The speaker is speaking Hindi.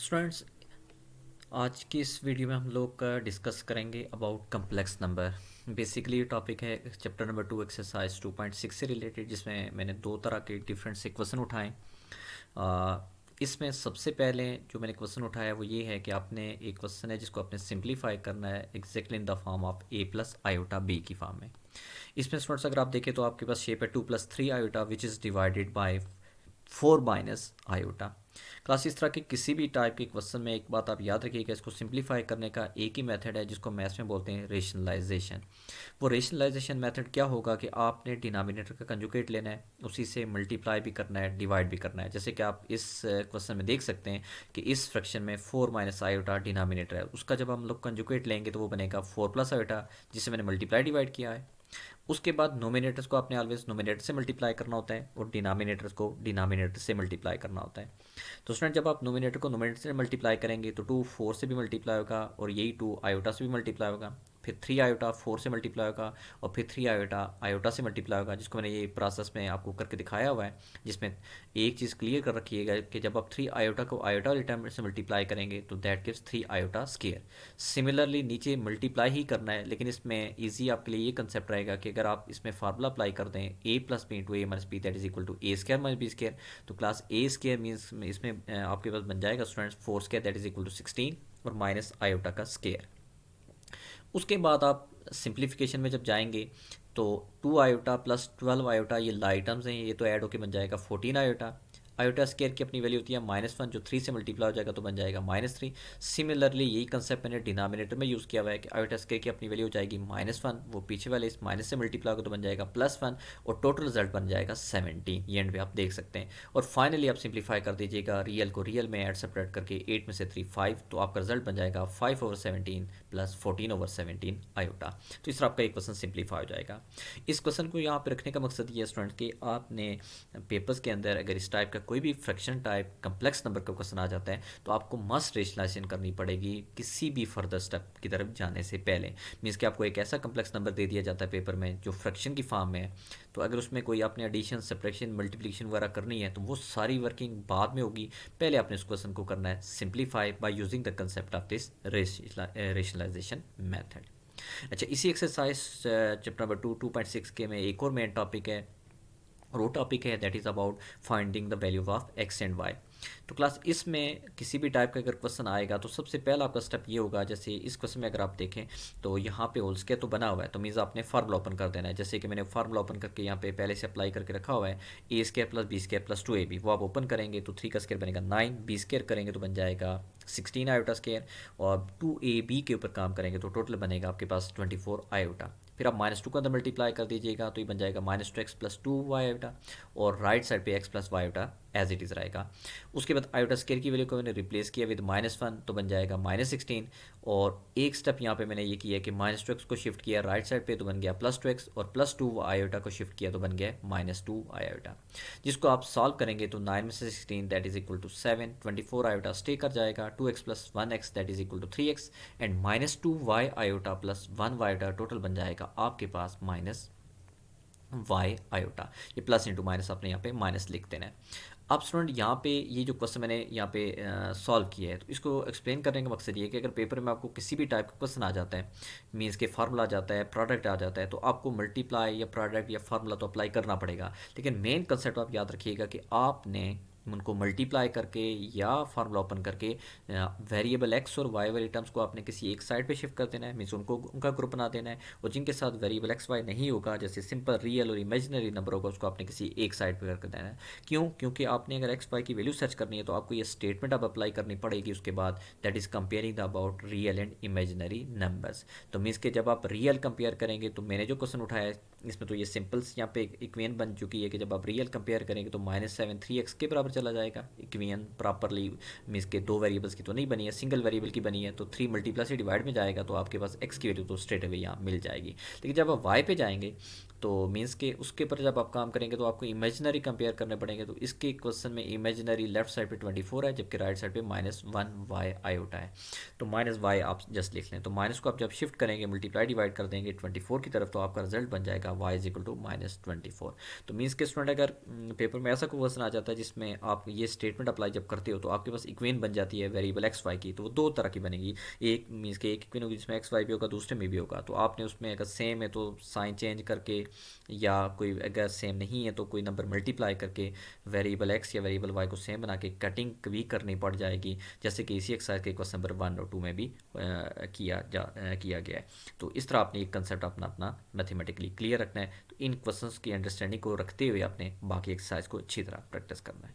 स्टूडेंट्स, आज की इस वीडियो में हम लोग डिस्कस करेंगे अबाउट कम्प्लेक्स नंबर। बेसिकली ये टॉपिक है चैप्टर नंबर 2 एक्सरसाइज 2.6 से रिलेटेड, जिसमें मैंने दो तरह के डिफरेंट से क्वेश्चन उठाए। इसमें सबसे पहले जो मैंने क्वेश्चन उठाया वो ये है कि आपने एक क्वेश्चन है जिसको आपने सिंप्लीफाई करना है exactly in the form of a plus iota b की फॉर्म में। इसमें स्टूडेंट्स अगर आप देखें तो आपके पास शेप है 2 + 3 iota which is divided by 4 minus iota. Class इस तरह के किसी भी टाइप के क्वेश्चन में एक बात आप याद रखिएगा, इसको सिंप्लीफाई करने का एक ही मेथड है जिसको मैथ्स में बोलते हैं रेशनलाइजेशन। वो रेशनलाइजेशन मेथड क्या होगा कि आपने डिनोमिनेटर का कंजुगेट लेना है, उसी से मल्टीप्लाई भी करना है, डिवाइड भी करना है। जैसे कि आप इस क्वेश्चन में देख सकते हैं कि इस फ्रैक्शन में 4 माइनस आयोटा डिनोमिनेटर है, उसका जब हम लोग कंजुगेट लेंगे तो वो बनेगा 4 प्लस आयोटा, जिसे मैंने मल्टीप्लाई डिवाइड किया है। उसके बाद नोमिनेटर्स को आपने ऑलवेज नोमिनेटर से मल्टीप्लाई करना होता है और डिनोमिनेटर्स को डिनोमिनेटर से मल्टीप्लाई करना होता है। तो स्टूडेंट, जब आप नोमिनेटर को नोमिनेटर से मल्टीप्लाई करेंगे तो 2 4 से भी मल्टीप्लाई होगा और यही 2 आयोटा से भी मल्टीप्लाई होगा, फिर 3 आयोटा 4 से मल्टीप्लाई होगा और फिर 3 आयोटा आयोटा से मल्टीप्लाई होगा, जिसको मैंने ये प्रोसेस में आपको करके दिखाया हुआ है। जिसमें एक चीज़ क्लियर कर रखिएगा कि जब आप 3 आयोटा को आयोटा वाले टर्म से मल्टीप्लाई करेंगे तो that gives 3 iota square. Similarly नीचे मल्टीप्लाई ही करना है, लेकिन इसमें ईजी आपके लिए ये कंसेप्ट रहेगा कि अगर आप इसमें फार्मूला अप्लाई कर दें A plus B into A minus B that is equal to A square minus B square, तो क्लास ए स्क्वायर मीन्स इसमें आपके पास बन जाएगा students 4 square that is equal to 16 और माइनस आयोटा का स्क्वायर। उसके बाद आप सिंप्लीफिकेशन में जब जाएंगे तो 2 आयोटा प्लस 12 आयोटा ये लाई टर्म्स हैं, ये तो ऐड होकर बन जाएगा 14 आयोटा। आयोटा स्केयर की अपनी वैल्यू होती है -1, जो 3 से मल्टीप्लाई हो जाएगा तो बन जाएगा -3। सिमिलरली यही कंसेप्ट मैंने डिनोमिनेटर में यूज़ किया हुआ है कि आयोटा स्केयर की अपनी वैल्यू हो जाएगी -1, वो पीछे वाले इस माइनस से मल्टीप्लाई होगा तो बन जाएगा +1 और टोटल रिजल्ट बन जाएगा 17। ये एंड पे आप देख सकते हैं। और फाइनली आप सिंप्लीफाई कर दीजिएगा रियल को रियल में ऐड सेपरेट करके 8 में से 3 5, तो आपका रिजल्ट बन जाएगा 5/17 प्लस 14/17 आयोटा। तो इस तरह आपका एक क्वेश्चन सिंप्लीफाई हो जाएगा। इस क्वेश्चन को यहाँ पे रखने का मकसद ये है स्टूडेंट कि आपने पेपर्स के अंदर अगर इस टाइप का कोई भी फ्रैक्शन टाइप कम्प्लेक्स नंबर का क्वेश्चन आ जाता है तो आपको मस्ट रेशनलाइजेशन करनी पड़ेगी किसी भी फर्दर स्टेप की तरफ जाने से पहले। मीन्स कि आपको एक ऐसा कम्प्लेक्स नंबर दे दिया जाता है पेपर में जो फ्रैक्शन की फॉर्म में है, तो अगर उसमें कोई आपने एडिशन सब्ट्रैक्शन मल्टीप्लिकेशन वगैरह करनी है तो वो सारी वर्किंग बाद में होगी। पहले आपने उस क्वेश्चन को करना है simplify by using the concept of this rationalisation method. अच्छा, इसी एक्सरसाइज चैप्टर नंबर 2.6 के में एक और मेन टॉपिक है और वो टॉपिक है that is about finding the value of x and y. तो क्लास इसमें किसी भी टाइप का अगर क्वेश्चन आएगा तो सबसे पहला आपका स्टेप ये होगा, जैसे इस क्वेश्चन में अगर आप देखें तो यहाँ पे होल स्क्वायर तो बना हुआ है, तो मीन्स आपने फार्मूला ओपन कर देना है। जैसे कि मैंने फार्मूला ओपन करके यहाँ पे पहले से अप्लाई करके रखा हुआ है A square plus B square plus 2ab, वो आप ओपन करेंगे तो 3 का स्क्वायर बनेगा 9, बी स्क्वायर करेंगे तो बन जाएगा 16 आयोटा स्क्वायर और 2ab के ऊपर काम करेंगे तो टोटल बनेगा आपके पास 24 आयोटा। फिर आप -2 का अंदर मल्टीप्लाई कर दीजिएगा तो ये बन जाएगा -2x प्लस 2y आयोटा और राइट साइड पे x plus y iota as it is रहेगा। उसके बाद आयोटा स्केयर की वैल्यू को मैंने रिप्लेस किया विद -1 तो बन जाएगा -16 और एक स्टेप यहाँ पे मैंने ये किया कि -2x को शिफ्ट किया राइट साइड पे तो बन गया +2x और +2 आयोटा को शिफ्ट किया तो बन गया -2 आयोटा, जिसको आप सॉल्व करेंगे तो 9 में से 16 that is equal to 7, 24 iota stay कर जाएगा, 2x plus 1x that is equal to 3x and -2y iota plus 1y iota total बन जाएगा आपके पास -y आयोटा। ये प्लस इंटू माइनस आपने यहाँ पे माइनस लिख देना है। अब स्टूडेंट यहाँ पे ये जो क्वेश्चन मैंने यहाँ पे सॉल्व किया है तो इसको एक्सप्लेन करने का मकसद ये है कि अगर पेपर में आपको किसी भी टाइप का क्वेश्चन आ जाता है, मीन्स के फार्मूला आ जाता है, प्रोडक्ट आ जाता है, तो आपको मल्टीप्लाई या प्रोडक्ट या फार्मूला तो अप्लाई करना पड़ेगा, लेकिन मेन कंसेप्ट आप याद रखिएगा कि आपने उनको मल्टीप्लाई करके या फार्मूला ओपन करके वेरिएबल एक्स और वाई वाली टर्म्स को आपने किसी एक साइड पे शिफ्ट कर देना है, मीन्स उनको उनका ग्रुप बना देना है, और जिनके साथ वेरिएबल एक्स वाई नहीं होगा जैसे सिंपल रियल और इमेजिनरी नंबर होगा उसको आपने किसी एक साइड पे कर देना है। क्यों? क्योंकि आपने अगर एक्स वाई की वैल्यू सर्च करनी है तो आपको ये स्टेटमेंट अब अप्लाई करनी पड़ेगी उसके बाद, that is comparing the about real and imaginary numbers. तो मीन्स के जब आप रियल कंपेयर करेंगे तो मैंने जो क्वेश्चन उठाया है इसमें तो ये सिंपल्स यहाँ पे इक्वेशन बन चुकी है कि जब आप रियल कंपेयर करेंगे तो -7 3x के बराबर चला जाएगा। इक्वेशन प्रॉपरली मीन्स के दो वेरिएबल्स की तो नहीं बनी है, सिंगल वेरिएबल की बनी है, तो 3 मल्टीप्लाई से डिवाइड में जाएगा तो आपके पास x की वैल्यू तो स्ट्रेट अवे यहाँ मिल जाएगी। लेकिन जब आप y पे जाएंगे तो मीन्स के उसके ऊपर जब आप काम करेंगे तो आपको इमेजिनरी कंपेयर करने पड़ेंगे। तो इसके क्वेश्चन में इमेजिनरी लेफ्ट साइड पे 24 है, जबकि राइट साइड पे -1 y आयोटा है। तो -y आप जस्ट लिख लें। तो माइनस को आप जब शिफ्ट करेंगे, मल्टीप्लाई डिवाइड कर देंगे 24 की तरफ, तो आपका रिजल्ट बन जाएगा y इज इक्वल टू -24। तो मीन्स के स्टूडेंट अगर पेपर में ऐसा कोई क्वेश्चन आ जाता है जिसमें आप ये स्टेटमेंट अप्लाई जब करते हो तो आपके पास इक्वेशन बन जाती है वेरिएबल एक्स वाई की, तो वो दो तरह की बनेगी। एक मीन्स के एक इक्वेशन होगी जिसमें एक्स वाई भी होगा, दूसरे में भी होगा। तो आपने उसमें अगर सेम है तो साइन चेंज करके, या कोई अगर सेम नहीं है तो कोई नंबर मल्टीप्लाई करके वेरिएबल एक्स या वेरिएबल वाई को सेम बना के कटिंग भी करनी पड़ जाएगी, जैसे कि इसी एक्सरसाइज के क्वेश्चन नंबर 1 और 2 में भी किया गया है। तो इस तरह आपने एक कंसेप्ट अपना अपना मैथमेटिकली क्लियर रखना है। तो इन क्वेश्चंस की अंडरस्टैंडिंग को रखते हुए आपने बाकी एक्सरसाइज को अच्छी तरह प्रैक्टिस करना है।